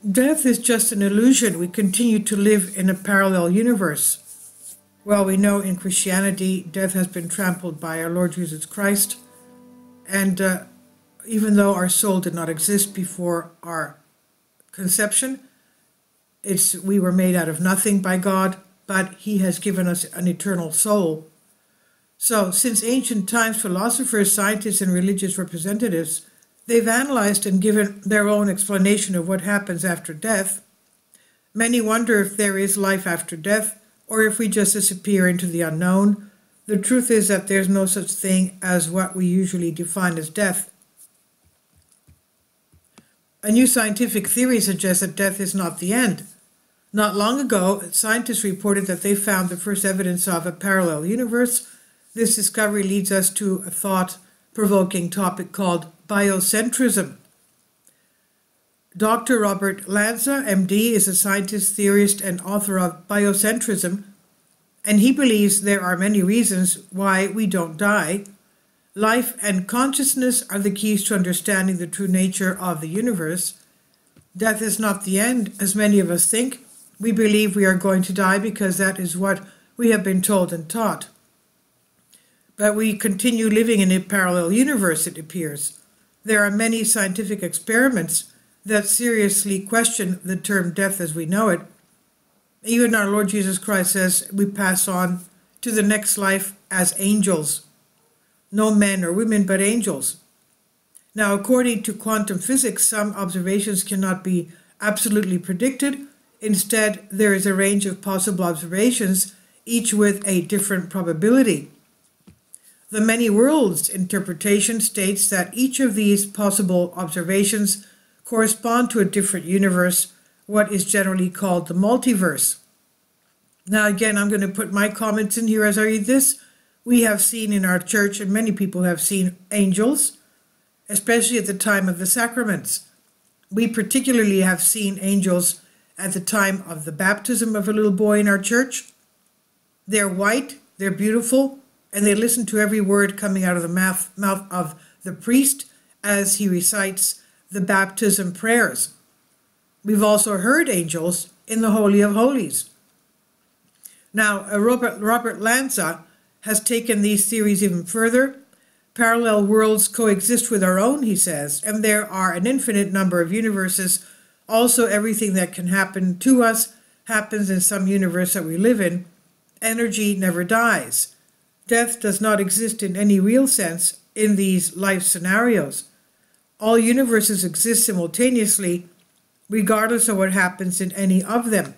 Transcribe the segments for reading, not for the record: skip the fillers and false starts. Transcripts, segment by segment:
Death is just an illusion. We continue to live in a parallel universe. Well, we know in Christianity, death has been trampled by our Lord Jesus Christ. And even though our soul did not exist before our conception, we were made out of nothing by God, but He has given us an eternal soul. So, since ancient times, philosophers, scientists, and religious representatives, they've analyzed and given their own explanation of what happens after death. Many wonder if there is life after death, or if we just disappear into the unknown. The truth is that there's no such thing as what we usually define as death. A new scientific theory suggests that death is not the end. Not long ago, scientists reported that they found the first evidence of a parallel universe. This discovery leads us to a thought-provoking topic called biocentrism. Dr. Robert Lanza, MD, is a scientist, theorist, and author of Biocentrism, and he believes there are many reasons why we don't die. Life and consciousness are the keys to understanding the true nature of the universe. Death is not the end, as many of us think. We believe we are going to die because that is what we have been told and taught. But we continue living in a parallel universe, it appears. There are many scientific experiments that seriously question the term death as we know it. Even our Lord Jesus Christ says we pass on to the next life as angels. No men or women, but angels. Now, according to quantum physics, some observations cannot be absolutely predicted. Instead, there is a range of possible observations, each with a different probability. The many worlds interpretation states that each of these possible observations correspond to a different universe, what is generally called the multiverse. Now again, I'm going to put my comments in here as I read this. We have seen in our church, and many people have seen angels, especially at the time of the sacraments. We particularly have seen angels at the time of the baptism of a little boy in our church. They're white, they're beautiful, and they listen to every word coming out of the mouth of the priest as he recites the baptism prayers. We've also heard angels in the Holy of Holies. Now, Robert Lanza has taken these theories even further. Parallel worlds coexist with our own, he says, and there are an infinite number of universes. Also, everything that can happen to us happens in some universe that we live in. Energy never dies. Death does not exist in any real sense in these life scenarios. All universes exist simultaneously, regardless of what happens in any of them.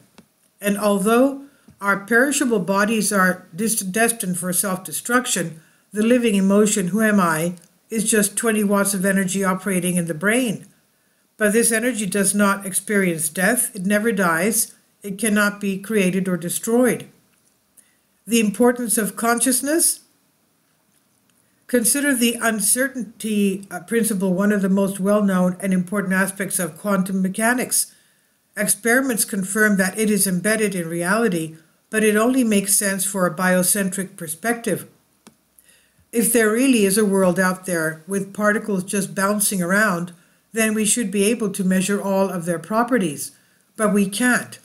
And although our perishable bodies are destined for self-destruction, the living emotion, who am I, is just 20 watts of energy operating in the brain. But this energy does not experience death. It never dies. It cannot be created or destroyed. The importance of consciousness. Consider the uncertainty principle one of the most well-known and important aspects of quantum mechanics. Experiments confirm that it is embedded in reality, but it only makes sense for a biocentric perspective. If there really is a world out there with particles just bouncing around, then we should be able to measure all of their properties, but we can't.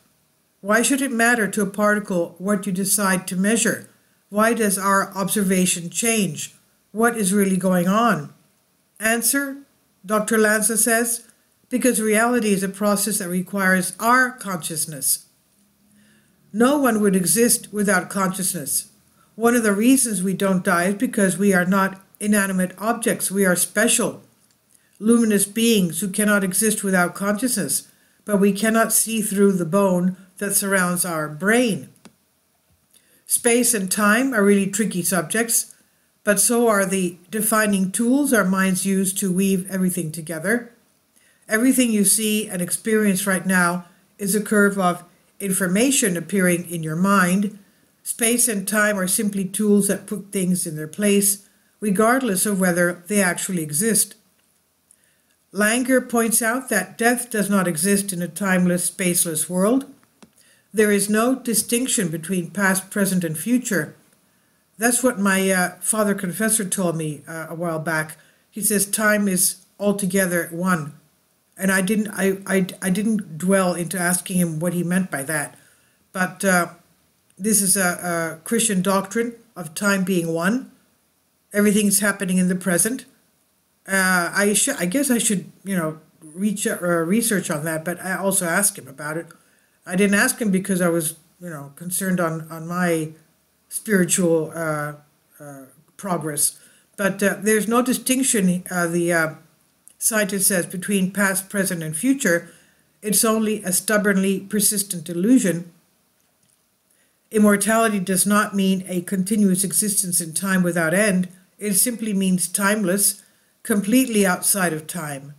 Why should it matter to a particle what you decide to measure? Why does our observation change? What is really going on? Answer, Dr. Lanza says, because reality is a process that requires our consciousness. No one would exist without consciousness. One of the reasons we don't die is because we are not inanimate objects. We are special, luminous beings who cannot exist without consciousness, but we cannot see through the bone that surrounds our brain. Space and time are really tricky subjects, but so are the defining tools our minds use to weave everything together. Everything you see and experience right now is a curve of information appearing in your mind. Space and time are simply tools that put things in their place, regardless of whether they actually exist. Langer points out that death does not exist in a timeless, spaceless world. There is no distinction between past, present, and future. That's what my father confessor told me a while back. He says time is altogether one. And I didn't dwell into asking him what he meant by that. But this is a Christian doctrine of time being one. Everything's happening in the present. I guess I should, research on that, but I also asked him about it. I didn't ask him because I was, concerned on my spiritual progress. But there's no distinction, the scientist says, between past, present, and future. It's only a stubbornly persistent illusion. Immortality does not mean a continuous existence in time without end. It simply means timeless, completely outside of time.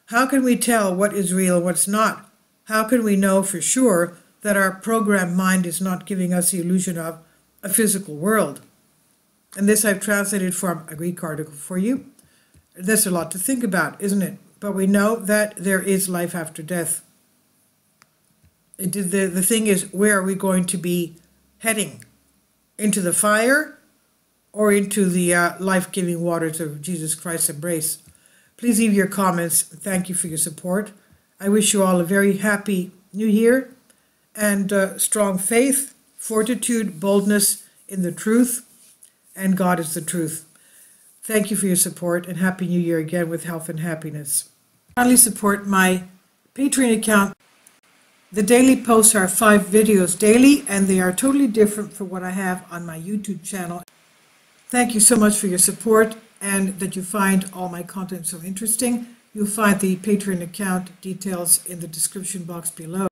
How can we tell what is real and what's not? How can we know for sure that our programmed mind is not giving us the illusion of a physical world? And this I've translated from a Greek article for you. There's a lot to think about, isn't it? But we know that there is life after death. The thing is, where are we going to be heading? Into the fire or into the life-giving waters of Jesus Christ's embrace? Please leave your comments. Thank you for your support. I wish you all a very happy new year and strong faith, fortitude, boldness in the truth, and God is the truth. Thank you for your support, and Happy New Year again with health and happiness. Kindly support my Patreon account. The daily posts are 5 videos daily, and they are totally different from what I have on my YouTube channel. Thank you so much for your support and that you find all my content so interesting. You'll find the Patreon account details in the description box below.